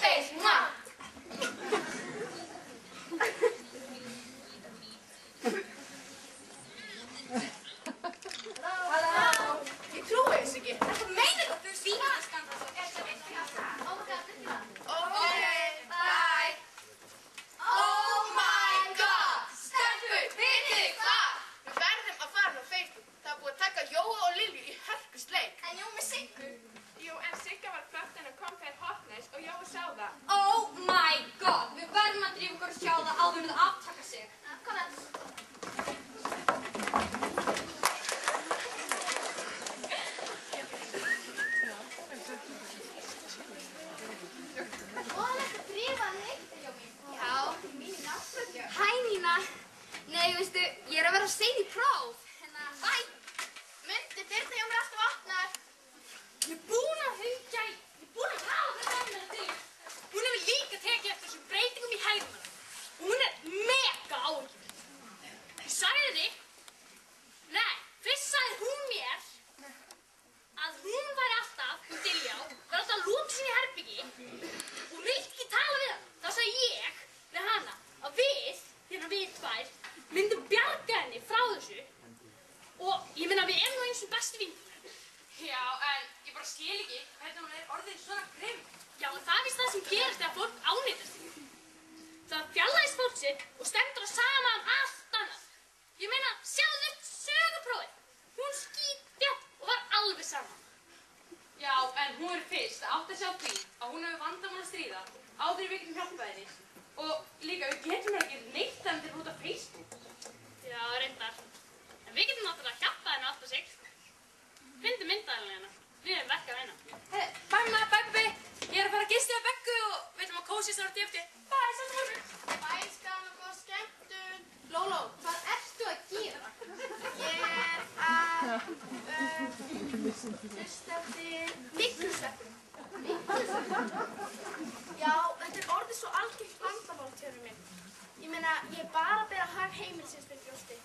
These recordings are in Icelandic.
face, mwah! Halló! Ég trúi þessu ekki. Þetta meina það, þú svínaskandar svo. Okay, bye. Oh my god! Stelpur, vitið þið hvað? Við verðum að fara á Facebook. Það er búið að taka Jóa og Lilju í hörkusleik. En Jóa með Siggu? Jú, en Sigga var flott en að compare hotness og Jóa sá það. Oh my god! Við verðum að drífa okkur að sjá það áður en það aftaka sig. Kom að. Volegt að drífa þig, Jómi. Já, mín í náttúrulega. Hæ Nína! Nei, veistu, ég er að vera sein í próf. Bæ! Mundi, dyrna hjá mér alltaf opnar. Ég er búin að hugja í... Ég er búin að hafa þetta með þig. Hún hefur líka tekið eftir þessum breytingum í hægum. Hún er mega áhyggjur. Ég sagði þig... Nei, fyrst sagði hún mér að hún væri alltaf um Diljá, var alltaf að lúta sinni í herbyggi og vildi ekki tala við hann. Þá sagði ég við hana að við tvær, myndum bjarga henni frá þessu og ég meina við erum nú eins og bestu vinkonur. Já, en ég bara skil ekki hvernig hún er orðin svona grimm. Já, en það er víst það sem gerist þegar fólk ánýtast því. Það fjarlægist fólk sitt og stendur á sama allt annað. Ég meina, sjáðu söguprófið. Hún skítbjátt og var alveg saman. Já, en hún er fyrst að átta sig á því að hún hefur vandamál að stríða áður en við getum hjálpað henni. Og líka, við getum ekki neitt þannig til út af Facebook. Já, reyndar. En við getum náttúrulega hjálpað henni átt á sig. Fyndu myndaðalina hérna. Við erum verk að reyna. Bæ mamma, bæ pabbi. Ég er að fara að gista á Beggu og við ætlum að kósi þessar á DFT. Bæ, sættu morgun. Bæ, skan og góð skemmtun. Lóló, hvað ertu að gera? Ég er að hlusta eftir myglusveppum. Myglusveppum? Já, þetta er orðið svo algengt vandamál, tjörnum minn. Ég meina, ég er bara að bera hag heimilsins fyrir brjósti.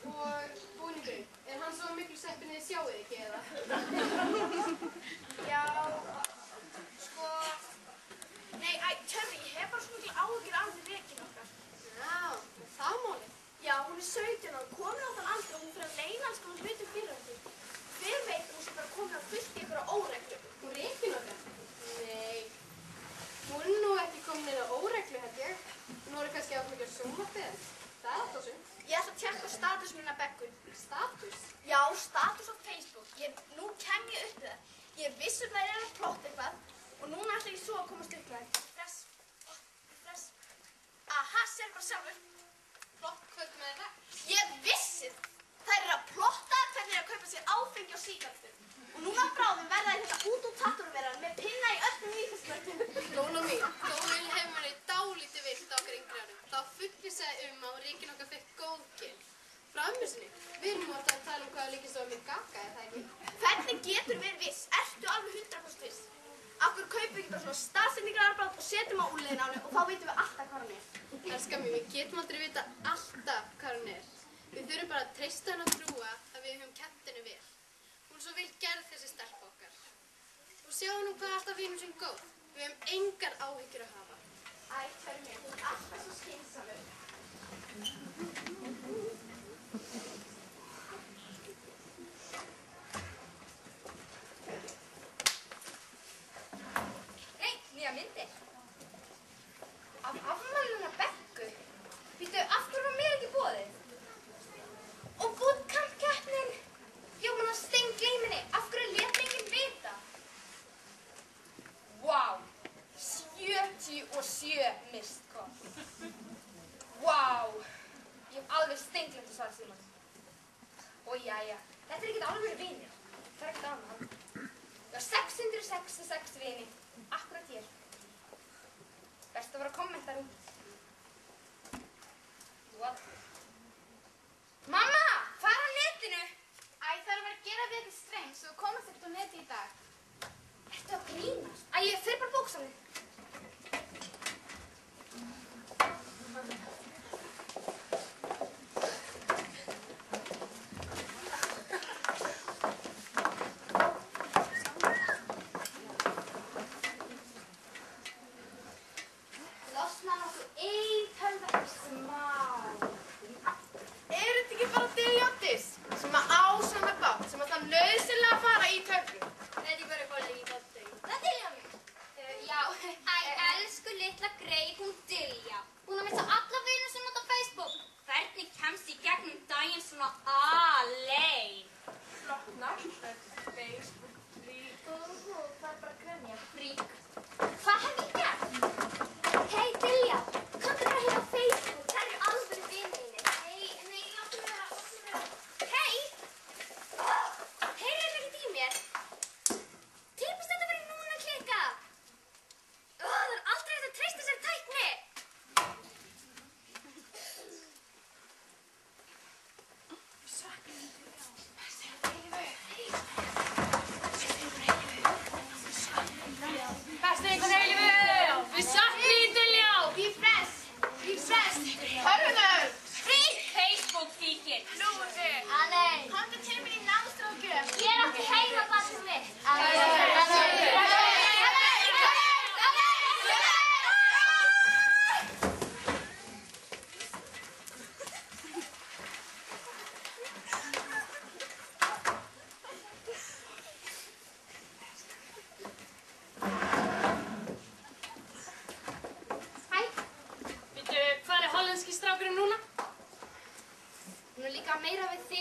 Og búningur, er hann svo myglusveppin þið sjáuð ekki eða? Já, sko... Nei, tjörni, ég hef bara svo mikil áhyggjur af því rekinn okkar. Já, það málið. Já, hún er 17 og komin á þann aldur og hún fyrir að leyna alls konar hlutum fyrir okkur. Hver veit hún sem bara komin á fullt í einhverja óreglu. Hún rekinn okkar? Nei, hún er nú ekki komin inn á óreglu held ég. Hún voru kannski að mikið sjónvarpið. Það er alltaf sum. Ég ætla að tjekka status minna Beggu. Status? Já, status á Facebook. Nú kem ég upp við það. Ég er viss að að plotta eitthvað og núna ætla ég svo að komast upp með það. Refress. Aha, sér bara sjálfur. Flott, hvað með þetta? Ég vissi það. Þær eru að plotta hvernig að kaupa sér áfengi og sígarettur. Og núna bráðum verða þær þetta út úr tattóruveran með pinna í öllum líkamsvörtum. Lóna mín, Dómil hefur manni dálítið vilt á okkar yngri árum. Þá fullvissaði að rekinn okkar fekk góð kyn. Frá ömmu sinni. Við erum alltaf að tala hvað líkist á að mér gagga, er það ekki? Hvernig getur verið viss? Ertu alveg 100% viss? Akkur kaupum við ekki bara svona staðsetningararbráð og setjum á úrliðin á henni og þá vitum við alltaf hvað hann er. Elskar mig, við getum aldrei vita alltaf hvað hann er. Við þurfum bara að treysta henni að trúa að við höfum kennt henni vel. Hún er svo vel gerð þessi stelpa okkar. Og sjáum nú hvað alltaf við erum sem góð. Við höfum engar áhyggjur að hafa. Æ, hvernig, þú er alltaf svo skynsamur. Hey, nýja myndir. Af afmælinu Beggu. Býttu, af hverju var mér ekki boðið? Og bootcamp-keppnin! Já, mann steingleyminni. Af hverju lét enginn vita? Vá, 77 missed call. Vá, ég hef alveg steinglemt að svara símann. Og jæja, þetta er ekkert alveg vinir. Það er ekkert annað. Ég har 666 vini, akkurat hér. Best að vera að kommenta út. What? Mamma, hvað er á netinu? Æ, það er að vera að gera við eitthvað strengt svo þú komast ekkert á neti í dag. Ertu að grínast? Æ, ég fer bara bókstafið.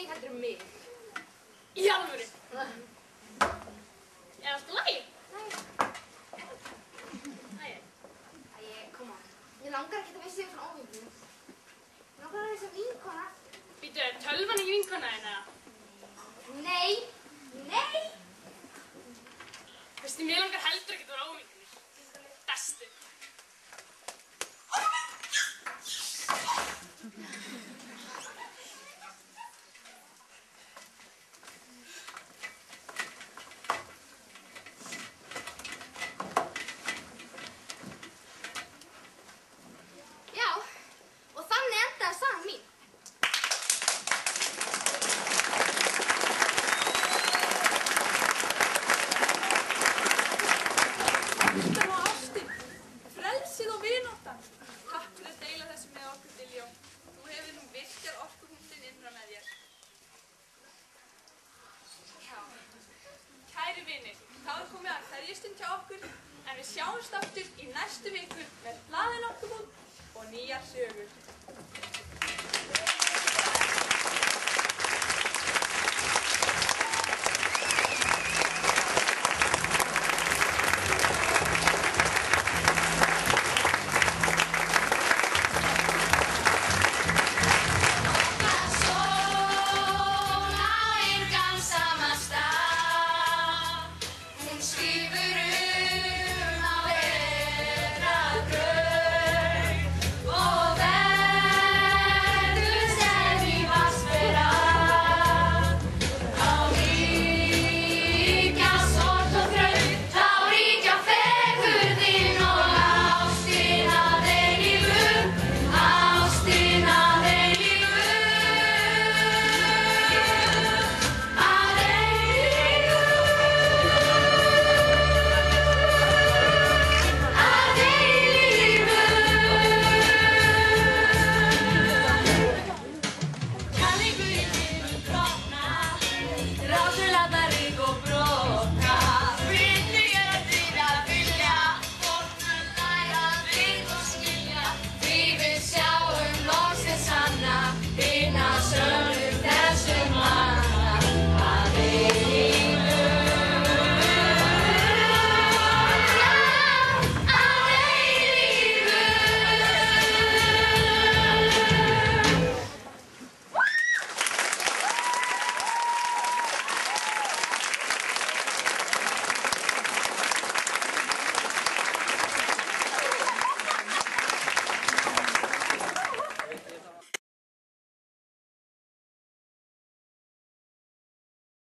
þig heldur um mig. Í alvöru? Er allt í lagi? Come on. Ég langar ekki að vissi þig frá óvingunum. Ég langar að vissi vinkona. Býtu, er tölvan ekki vinkona þín eða? Nei. Nei. Veistu, mér langar heldur ekki að vera óvingunir. Bestu. Já, og þannig endaði sagan mín. Þetta var ástin, frelsið og vináttan. Takk fyrir að deila þessu með okkur, Diljá. Þú hefur nú virkjað orkupunktinn innra með þér. Já. Kæri vinir, þá er komið að kveðjustund hjá okkur, en við sjáumst aftur í næstu viku með hlaðin orkupúnt og nýjar sögur.